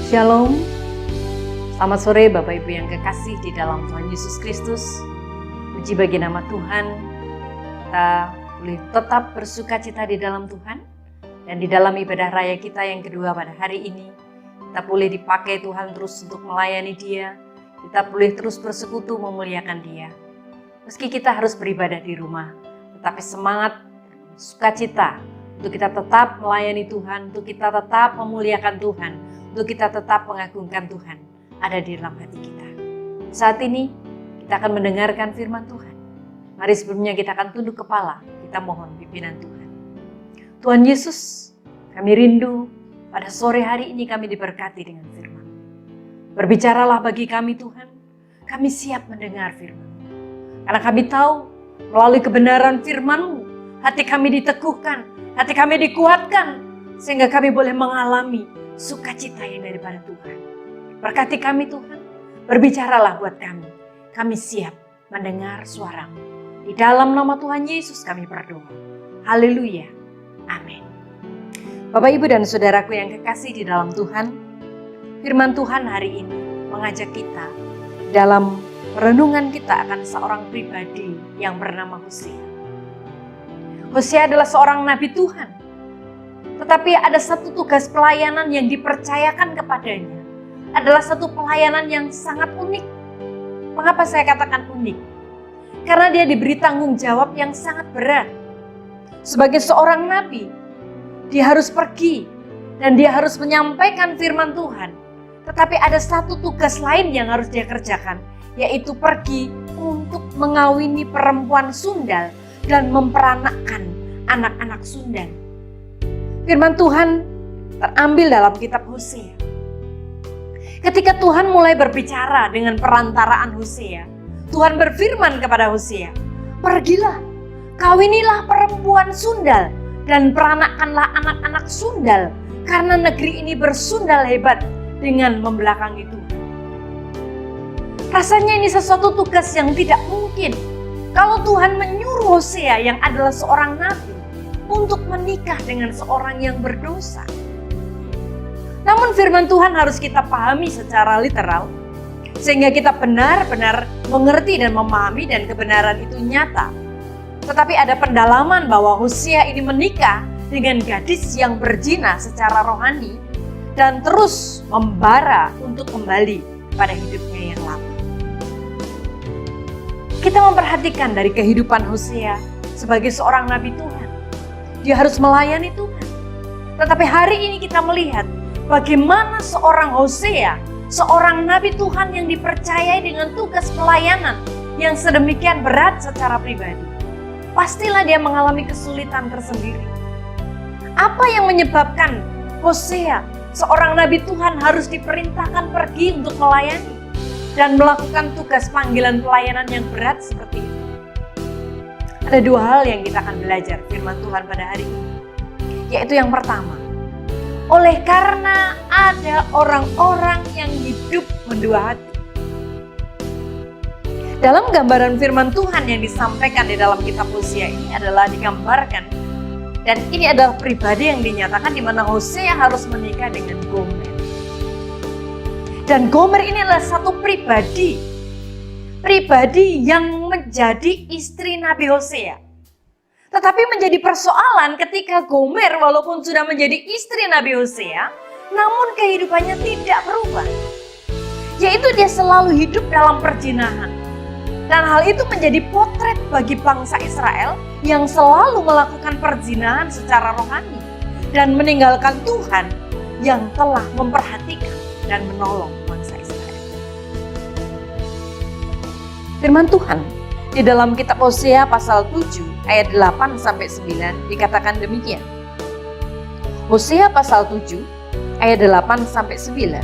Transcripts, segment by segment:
Shalom, selamat sore Bapak Ibu yang kekasih di dalam Tuhan Yesus Kristus. Puji bagi nama Tuhan, kita boleh tetap bersuka cita di dalam Tuhan. Dan di dalam ibadah raya kita yang kedua pada hari ini, kita boleh dipakai Tuhan terus untuk melayani Dia. Kita boleh terus bersekutu memuliakan Dia. Meski kita harus beribadah di rumah, tetapi semangat, sukacita untuk kita tetap melayani Tuhan, untuk kita tetap memuliakan Tuhan, untuk kita tetap mengagungkan Tuhan ada di dalam hati kita. Saat ini kita akan mendengarkan firman Tuhan. Mari sebelumnya kita akan tunduk kepala, kita mohon pimpinan Tuhan. Tuhan Yesus, kami rindu pada sore hari ini kami diberkati dengan firman. Berbicaralah bagi kami Tuhan, kami siap mendengar firman. Karena kami tahu melalui kebenaran firman-Mu, hati kami diteguhkan, hati kami dikuatkan, sehingga kami boleh mengalami sukacita yang daripada Tuhan. Berkati kami Tuhan, berbicaralah buat kami. Kami siap mendengar suara-Mu. Di dalam nama Tuhan Yesus kami berdoa. Haleluya. Amin. Bapak, Ibu, dan Saudaraku yang kekasih di dalam Tuhan, firman Tuhan hari ini mengajak kita dalam renungan kita akan seorang pribadi yang bernama Hosea. Hosea adalah seorang nabi Tuhan. Tetapi ada satu tugas pelayanan yang dipercayakan kepadanya. Adalah satu pelayanan yang sangat unik. Mengapa saya katakan unik? Karena dia diberi tanggung jawab yang sangat berat. Sebagai seorang nabi, dia harus pergi dan dia harus menyampaikan firman Tuhan. Tetapi ada satu tugas lain yang harus dia kerjakan, yaitu pergi untuk mengawini perempuan sundal dan memperanakkan anak-anak sundal. Firman Tuhan terambil dalam kitab Hosea. Ketika Tuhan mulai berbicara dengan perantaraan Hosea, Tuhan berfirman kepada Hosea, "Pergilah, kawinilah perempuan sundal dan peranakkanlah anak-anak sundal, karena negeri ini bersundal hebat dengan membelakangi Tuhan." Rasanya ini sesuatu tugas yang tidak mungkin kalau Tuhan menyuruh Hosea yang adalah seorang nabi untuk menikah dengan seorang yang berdosa. Namun firman Tuhan harus kita pahami secara literal, sehingga kita benar-benar mengerti dan memahami dan kebenaran itu nyata. Tetapi ada pendalaman bahwa Hosea ini menikah dengan gadis yang berzina secara rohani dan terus membara untuk kembali pada hidupnya yang lama. Kita memperhatikan dari kehidupan Hosea sebagai seorang nabi Tuhan. Dia harus melayani Tuhan. Tetapi hari ini kita melihat bagaimana seorang Hosea, seorang nabi Tuhan yang dipercayai dengan tugas pelayanan yang sedemikian berat secara pribadi. Pastilah dia mengalami kesulitan tersendiri. Apa yang menyebabkan Hosea, seorang nabi Tuhan, harus diperintahkan pergi untuk melayani dan melakukan tugas panggilan pelayanan yang berat seperti itu? Ada dua hal yang kita akan belajar firman Tuhan pada hari ini. Yaitu yang pertama, oleh karena ada orang-orang yang hidup mendua hati. Dalam gambaran firman Tuhan yang disampaikan di dalam kitab Hosea ini adalah digambarkan, dan ini adalah pribadi yang dinyatakan di mana Hosea harus menikah dengan Gomer. Dan Gomer ini adalah satu pribadi yang menjadi istri Nabi Hosea. Tetapi menjadi persoalan ketika Gomer walaupun sudah menjadi istri Nabi Hosea, namun kehidupannya tidak berubah. Yaitu dia selalu hidup dalam perzinahan. Dan hal itu menjadi potret bagi bangsa Israel yang selalu melakukan perzinahan secara rohani dan meninggalkan Tuhan yang telah memperhatikan dan menolong bangsa Israel. Firman Tuhan di dalam kitab Hosea pasal 7 ayat 8-9 dikatakan demikian. Hosea pasal 7 ayat 8-9.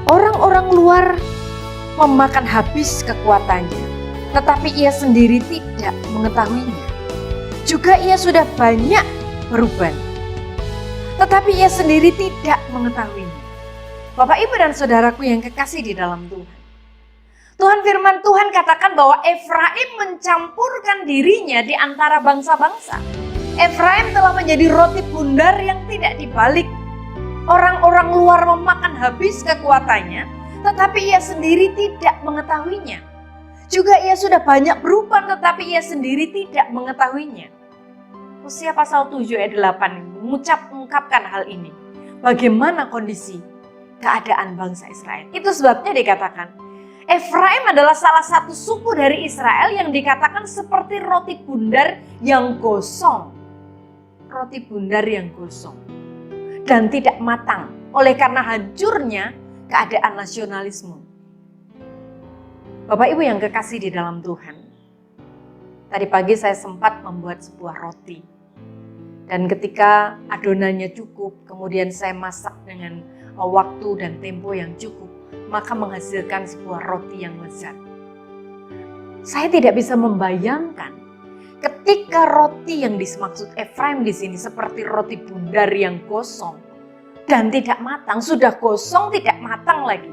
Orang-orang luar memakan habis kekuatannya, tetapi ia sendiri tidak mengetahuinya. Juga ia sudah banyak berubah, tetapi ia sendiri tidak mengetahuinya. Bapak, Ibu, dan Saudaraku yang kekasih di dalam Tuhan, firman Tuhan katakan bahwa Efraim mencampurkan dirinya di antara bangsa-bangsa. Efraim telah menjadi roti bundar yang tidak dibalik. Orang-orang luar memakan habis kekuatannya, tetapi ia sendiri tidak mengetahuinya. Juga ia sudah banyak berubah, tetapi ia sendiri tidak mengetahuinya. Hosea pasal 7 ayat 8 mengungkapkan hal ini. Bagaimana kondisi keadaan bangsa Israel. Itu sebabnya dikatakan, Efraim adalah salah satu suku dari Israel yang dikatakan seperti roti bundar yang gosong. Roti bundar yang gosong dan tidak matang oleh karena hancurnya keadaan nasionalisme. Bapak Ibu yang kekasih di dalam Tuhan, tadi pagi saya sempat membuat sebuah roti. Dan ketika adonannya cukup, kemudian saya masak dengan waktu dan tempo yang cukup, maka menghasilkan sebuah roti yang lezat. Saya tidak bisa membayangkan ketika roti yang dimaksud Efraim di sini seperti roti bundar yang gosong dan tidak matang, sudah gosong tidak matang lagi.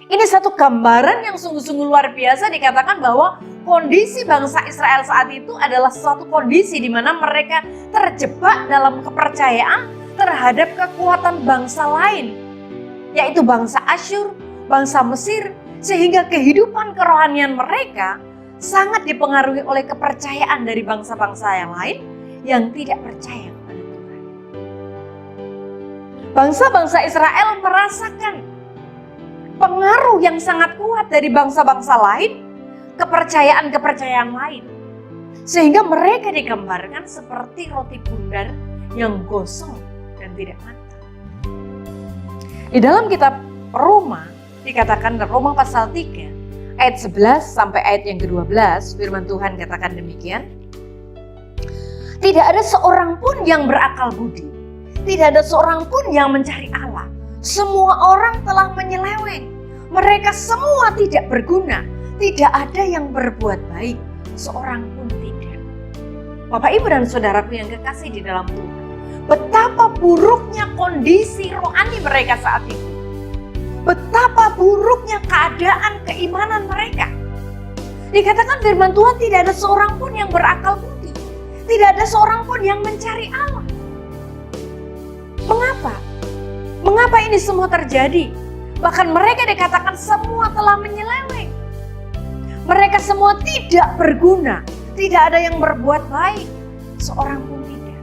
Ini satu gambaran yang sungguh-sungguh luar biasa, dikatakan bahwa kondisi bangsa Israel saat itu adalah suatu kondisi di mana mereka terjebak dalam kepercayaan terhadap kekuatan bangsa lain, yaitu bangsa Asyur, bangsa Mesir, sehingga kehidupan kerohanian mereka sangat dipengaruhi oleh kepercayaan dari bangsa-bangsa yang lain yang tidak percaya kepada Tuhan. Bangsa-bangsa Israel merasakan pengaruh yang sangat kuat dari bangsa-bangsa lain, kepercayaan-kepercayaan lain. Sehingga mereka digambarkan seperti roti bundar yang gosong dan tidak matang. Di dalam kitab Roma dikatakan Roma pasal 3 ayat 11 sampai ayat yang ke-12, firman Tuhan katakan demikian. Tidak ada seorang pun yang berakal budi, tidak ada seorang pun yang mencari Allah. Semua orang telah menyeleweng, mereka semua tidak berguna, tidak ada yang berbuat baik, seorang pun tidak. Bapak, Ibu, dan saudaraku yang kekasih di dalam Tuhan, betapa buruknya kondisi rohani mereka saat itu. Betapa buruknya keadaan keimanan mereka. Dikatakan firman Tuhan, tidak ada seorang pun yang berakal budi, tidak ada seorang pun yang mencari Allah. Mengapa? Mengapa ini semua terjadi? Bahkan mereka dikatakan semua telah menyeleweng. Mereka semua tidak berguna, tidak ada yang berbuat baik, seorang pun tidak.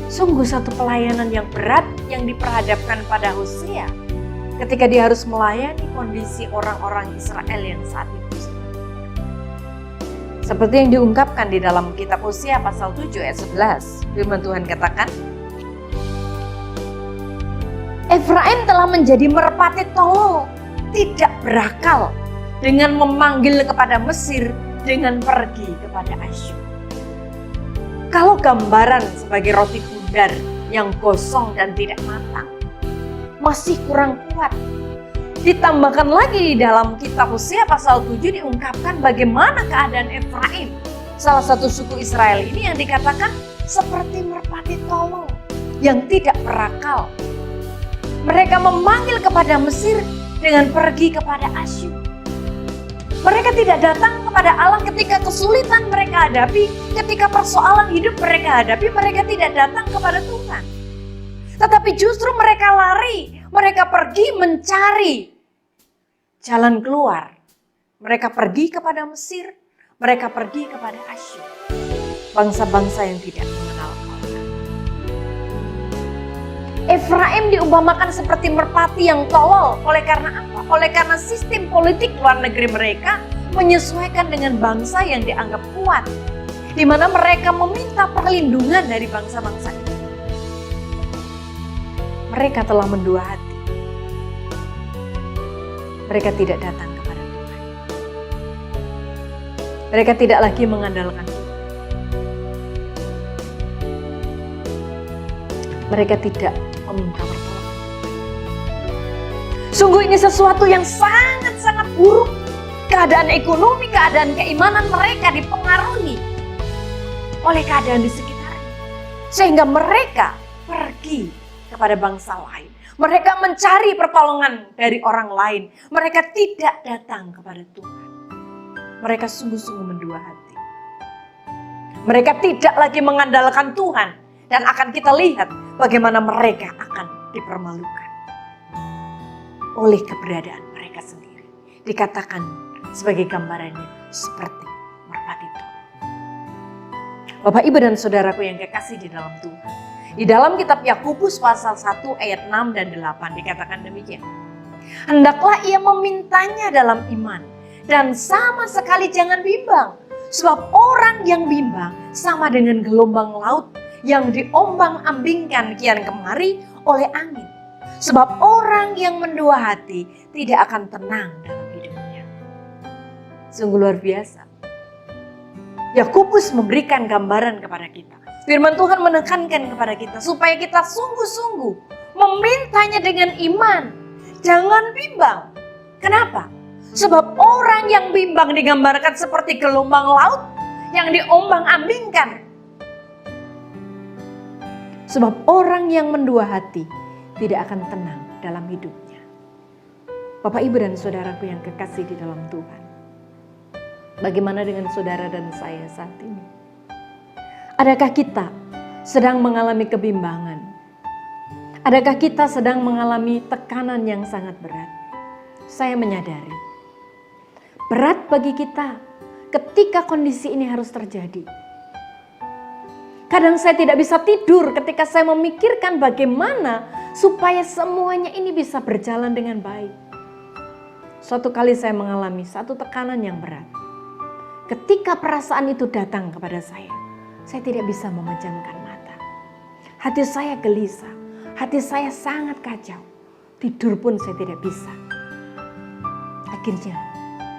Sungguh satu pelayanan yang berat yang diperhadapkan pada Hosea ketika dia harus melayani kondisi orang-orang Israel yang saat itu. Seperti yang diungkapkan di dalam kitab Hosea pasal 7 ayat 11, firman Tuhan katakan, Efraim telah menjadi merpati tolol, tidak berakal, dengan memanggil kepada Mesir, dengan pergi kepada Asyur. Kalau gambaran sebagai roti bundar yang gosong dan tidak matang, masih kurang kuat. Ditambahkan lagi di dalam kitab Hosea pasal 7 diungkapkan bagaimana keadaan Efraim, salah satu suku Israel ini yang dikatakan seperti merpati tolol yang tidak berakal. Mereka memanggil kepada Mesir dengan pergi kepada Asyur. Mereka tidak datang kepada Allah ketika kesulitan mereka hadapi, ketika persoalan hidup mereka hadapi, mereka tidak datang kepada Tuhan. Tetapi justru mereka lari, mereka pergi mencari jalan keluar. Mereka pergi kepada Mesir, mereka pergi kepada Asyur. Bangsa-bangsa yang tidak mengenal Allah. Efraim diumpamakan seperti merpati yang tolol. Oleh karena apa? Oleh karena sistem politik luar negeri mereka menyesuaikan dengan bangsa yang dianggap kuat, di mana mereka meminta perlindungan dari bangsa-bangsa itu. Mereka telah mendua hati. Mereka tidak datang kepada Tuhan. Mereka tidak lagi mengandalkan Tuhan. Mereka tidak meminta pertolongan. Sungguh ini sesuatu yang sangat-sangat buruk. Keadaan ekonomi, keadaan keimanan mereka dipengaruhi oleh keadaan di sekitarnya. Sehingga mereka pergi kepada bangsa lain. Mereka mencari pertolongan dari orang lain. Mereka tidak datang kepada Tuhan. Mereka sungguh-sungguh mendua hati. Mereka tidak lagi mengandalkan Tuhan. Dan akan kita lihat bagaimana mereka akan dipermalukan oleh keberadaan mereka sendiri. Dikatakan sebagai gambarannya seperti merpati itu. Bapak, Ibu, dan saudaraku yang kekasih di dalam Tuhan. Di dalam kitab Yakobus pasal 1 ayat 6 dan 8 dikatakan demikian. Hendaklah ia memintanya dalam iman dan sama sekali jangan bimbang. Sebab orang yang bimbang sama dengan gelombang laut yang diombang-ambingkan kian kemari oleh angin. Sebab orang yang mendua hati tidak akan tenang dalam hidupnya. Sungguh luar biasa. Yakobus memberikan gambaran kepada kita. Firman Tuhan menekankan kepada kita supaya kita sungguh-sungguh memintanya dengan iman. Jangan bimbang. Kenapa? Sebab orang yang bimbang digambarkan seperti gelombang laut yang diombang-ambingkan. Sebab orang yang mendua hati tidak akan tenang dalam hidupnya. Bapak, Ibu, dan saudaraku yang kekasih di dalam Tuhan. Bagaimana dengan saudara dan saya saat ini? Adakah kita sedang mengalami kebimbangan? Adakah kita sedang mengalami tekanan yang sangat berat? Saya menyadari, berat bagi kita ketika kondisi ini harus terjadi. Kadang saya tidak bisa tidur ketika saya memikirkan bagaimana supaya semuanya ini bisa berjalan dengan baik. Suatu kali saya mengalami satu tekanan yang berat. Ketika perasaan itu datang kepada saya tidak bisa memejamkan mata. Hati saya gelisah, hati saya sangat kacau. Tidur pun saya tidak bisa. Akhirnya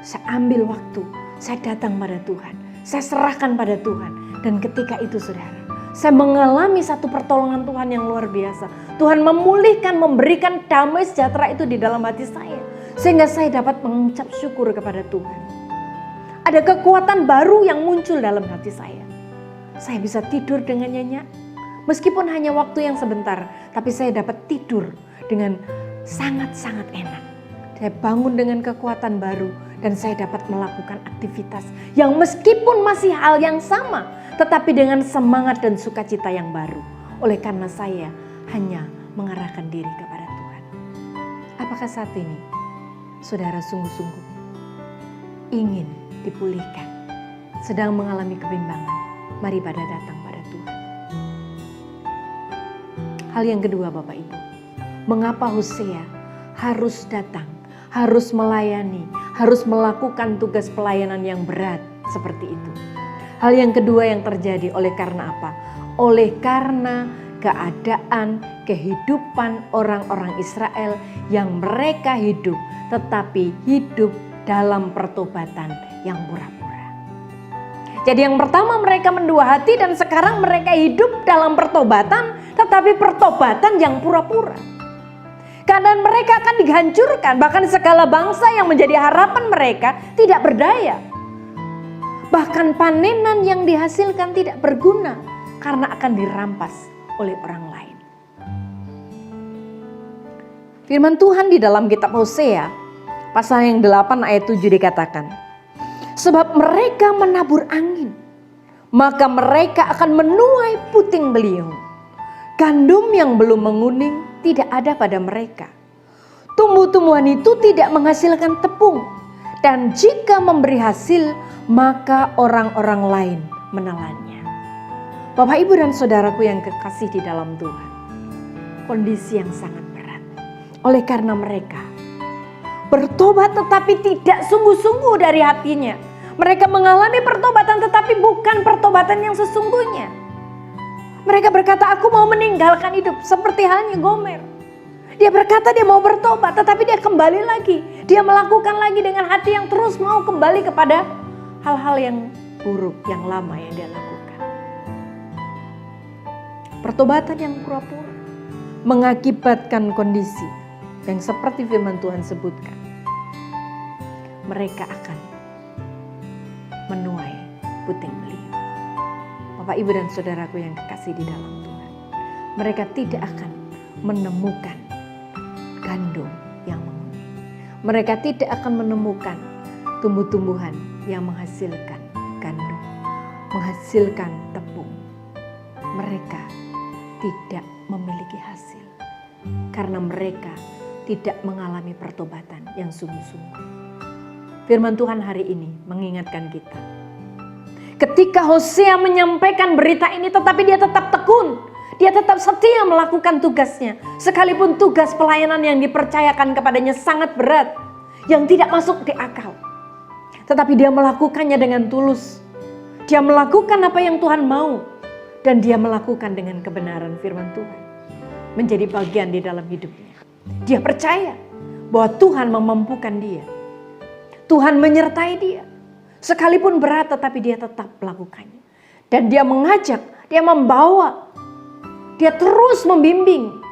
saya ambil waktu, saya datang pada Tuhan, saya serahkan pada Tuhan. Dan ketika itu saudara, saya mengalami satu pertolongan Tuhan yang luar biasa. Tuhan memulihkan, memberikan damai sejahtera itu di dalam hati saya. Sehingga saya dapat mengucap syukur kepada Tuhan. Ada kekuatan baru yang muncul dalam hati saya. Saya bisa tidur dengan nyenyak. Meskipun hanya waktu yang sebentar, tapi saya dapat tidur dengan sangat-sangat enak. Saya bangun dengan kekuatan baru dan saya dapat melakukan aktivitas yang meskipun masih hal yang sama, tetapi dengan semangat dan sukacita yang baru. Oleh karena saya hanya mengarahkan diri kepada Tuhan. Apakah saat ini saudara sungguh-sungguh ingin dipulihkan, sedang mengalami kebimbangan? Mari pada datang pada Tuhan. Hal yang kedua Bapak Ibu, mengapa Hosea harus datang, harus melayani, harus melakukan tugas pelayanan yang berat seperti itu? Hal yang kedua yang terjadi oleh karena apa? Oleh karena keadaan kehidupan orang-orang Israel yang mereka hidup tetapi hidup dalam pertobatan yang pura-pura. Jadi yang pertama mereka mendua hati dan sekarang mereka hidup dalam pertobatan tetapi pertobatan yang pura-pura. Keadaan mereka akan dihancurkan, bahkan segala bangsa yang menjadi harapan mereka tidak berdaya. Bahkan panenan yang dihasilkan tidak berguna karena akan dirampas oleh orang lain. Firman Tuhan di dalam kitab Hosea pasal yang 8 ayat 7 dikatakan, sebab mereka menabur angin, maka mereka akan menuai puting beliung. Gandum yang belum menguning tidak ada pada mereka. Tumbuh-tumbuhan itu tidak menghasilkan tepung. Dan jika memberi hasil, maka orang-orang lain menelannya. Bapak, Ibu, dan saudaraku yang kekasih di dalam Tuhan. Kondisi yang sangat berat. Oleh karena mereka bertobat tetapi tidak sungguh-sungguh dari hatinya. Mereka mengalami pertobatan tetapi bukan pertobatan yang sesungguhnya. Mereka berkata, aku mau meninggalkan hidup, seperti halnya Gomer. Dia berkata dia mau bertobat tetapi dia kembali lagi. Dia melakukan lagi dengan hati yang terus mau kembali kepada hal-hal yang buruk, yang lama yang dia lakukan. Pertobatan yang pura-pura mengakibatkan kondisi yang seperti firman Tuhan sebutkan. Mereka akan menuai puting beliung. Bapak, Ibu, dan saudaraku yang kekasih di dalam Tuhan. Mereka tidak akan menemukan gandum yang menguning. Mereka tidak akan menemukan tumbuh-tumbuhan yang menghasilkan gandum. menghasilkan tepung, mereka tidak memiliki hasil karena mereka tidak mengalami pertobatan yang sungguh-sungguh. Firman Tuhan hari ini mengingatkan kita. Ketika Hosea menyampaikan berita ini, tetapi dia tetap tekun. Dia tetap setia melakukan tugasnya. Sekalipun tugas pelayanan yang dipercayakan kepadanya sangat berat, yang tidak masuk di akal. Tetapi dia melakukannya dengan tulus. Dia melakukan apa yang Tuhan mau. Dan dia melakukan dengan kebenaran firman Tuhan. Menjadi bagian di dalam hidupnya. Dia percaya bahwa Tuhan memampukan dia. Tuhan menyertai dia. Sekalipun berat tetapi dia tetap melakukannya. Dan dia mengajak, dia membawa, dia terus membimbing.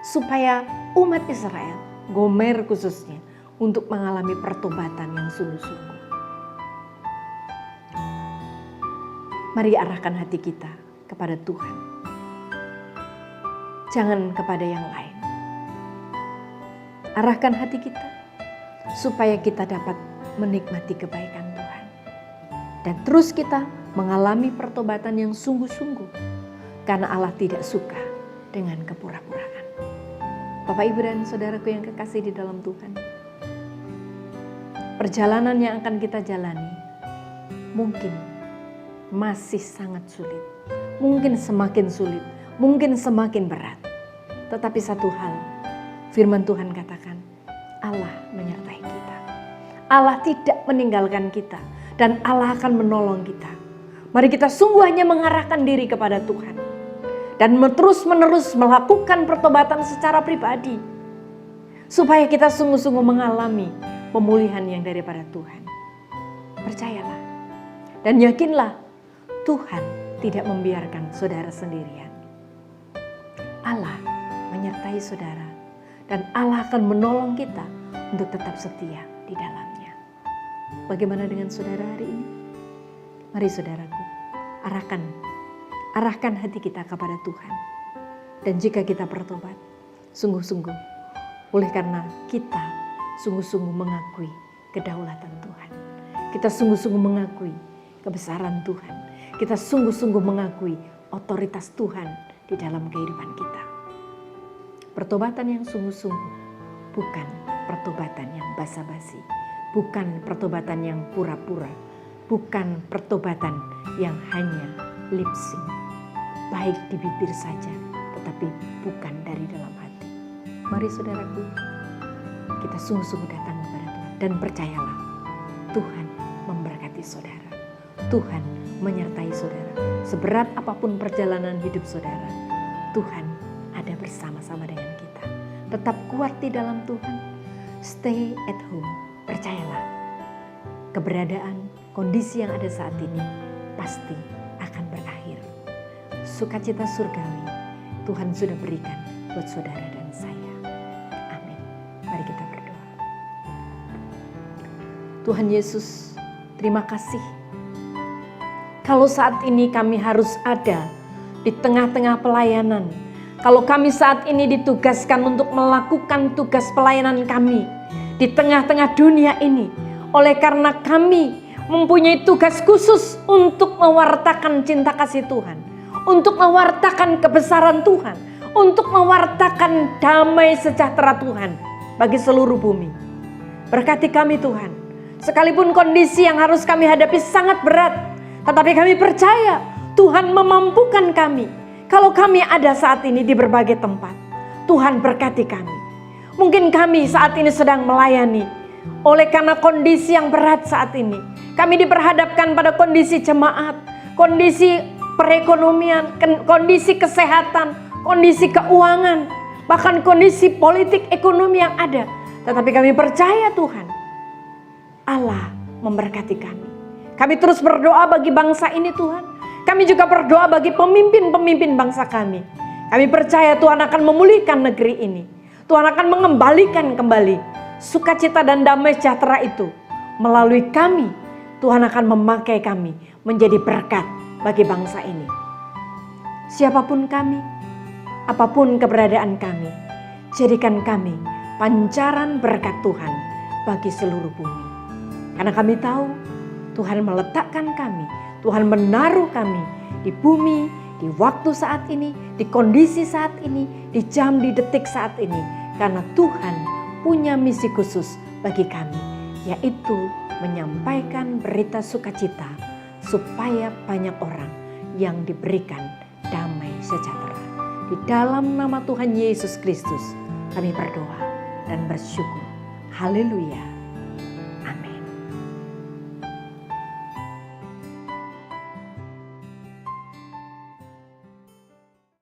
Supaya umat Israel, Gomer khususnya, untuk mengalami pertobatan yang sungguh-sungguh. Mari arahkan hati kita kepada Tuhan. Jangan kepada yang lain. Arahkan hati kita supaya kita dapat menikmati kebaikan Tuhan. Dan terus kita mengalami pertobatan yang sungguh-sungguh. Karena Allah tidak suka dengan kepura-puraan. Bapak, Ibu, dan saudaraku yang kekasih di dalam Tuhan. Perjalanan yang akan kita jalani mungkin masih sangat sulit. Mungkin semakin sulit. Mungkin semakin berat. Tetapi satu hal, firman Tuhan katakan, Allah menyertai kita. Allah tidak meninggalkan kita. Dan Allah akan menolong kita. Mari kita sungguh hanya mengarahkan diri kepada Tuhan. Dan terus-menerus melakukan pertobatan secara pribadi. Supaya kita sungguh-sungguh mengalami pemulihan yang daripada Tuhan. Percayalah. Dan yakinlah, Tuhan tidak membiarkan saudara sendirian. Allah menyertai saudara. Dan Allah akan menolong kita untuk tetap setia di dalamnya. Bagaimana dengan saudara hari ini? Mari saudaraku, arahkan hati kita kepada Tuhan. Dan jika kita bertobat, sungguh-sungguh, oleh karena kita sungguh-sungguh mengakui kedaulatan Tuhan. Kita sungguh-sungguh mengakui kebesaran Tuhan. Kita sungguh-sungguh mengakui otoritas Tuhan di dalam kehidupan kita. Pertobatan yang sungguh-sungguh, bukan pertobatan yang basa-basi. Bukan pertobatan yang pura-pura. Bukan pertobatan yang hanya lip sync. Baik di bibir saja, tetapi bukan dari dalam hati. Mari saudaraku, kita sungguh-sungguh datang kepada Tuhan. Dan percayalah, Tuhan memberkati saudara. Tuhan menyertai saudara. Seberat apapun perjalanan hidup saudara, Tuhan ada bersama-sama dengan kita. Tetap kuat di dalam Tuhan. Stay at home. Percayalah, keberadaan, kondisi yang ada saat ini pasti akan berakhir. Sukacita surgawi Tuhan sudah berikan buat saudara dan saya. Amin. Mari kita berdoa. Tuhan Yesus, terima kasih. Kalau saat ini kami harus ada di tengah-tengah pelayanan. Kalau kami saat ini ditugaskan untuk melakukan tugas pelayanan kami di tengah-tengah dunia ini, oleh karena kami mempunyai tugas khusus untuk mewartakan cinta kasih Tuhan, untuk mewartakan kebesaran Tuhan, untuk mewartakan damai sejahtera Tuhan bagi seluruh bumi. Berkati kami Tuhan, sekalipun kondisi yang harus kami hadapi sangat berat, tetapi kami percaya Tuhan memampukan kami. Kalau kami ada saat ini di berbagai tempat, Tuhan berkati kami. Mungkin kami saat ini sedang melayani. Oleh karena kondisi yang berat saat ini, kami diperhadapkan pada kondisi jemaat, kondisi perekonomian, kondisi kesehatan, kondisi keuangan, bahkan kondisi politik ekonomi yang ada. Tetapi kami percaya Tuhan, Allah memberkati kami. Kami terus berdoa bagi bangsa ini Tuhan. Kami juga berdoa bagi pemimpin-pemimpin bangsa kami. Kami percaya Tuhan akan memulihkan negeri ini. Tuhan akan mengembalikan kembali sukacita dan damai sejahtera itu. Melalui kami, Tuhan akan memakai kami menjadi berkat bagi bangsa ini. Siapapun kami, apapun keberadaan kami, jadikan kami pancaran berkat Tuhan bagi seluruh bumi. Karena kami tahu Tuhan meletakkan kami, Tuhan menaruh kami di bumi, di waktu saat ini, di kondisi saat ini, di jam, di detik saat ini. Karena Tuhan punya misi khusus bagi kami, yaitu menyampaikan berita sukacita supaya banyak orang yang diberikan damai sejahtera. Di dalam nama Tuhan Yesus Kristus kami berdoa dan bersyukur. Haleluya.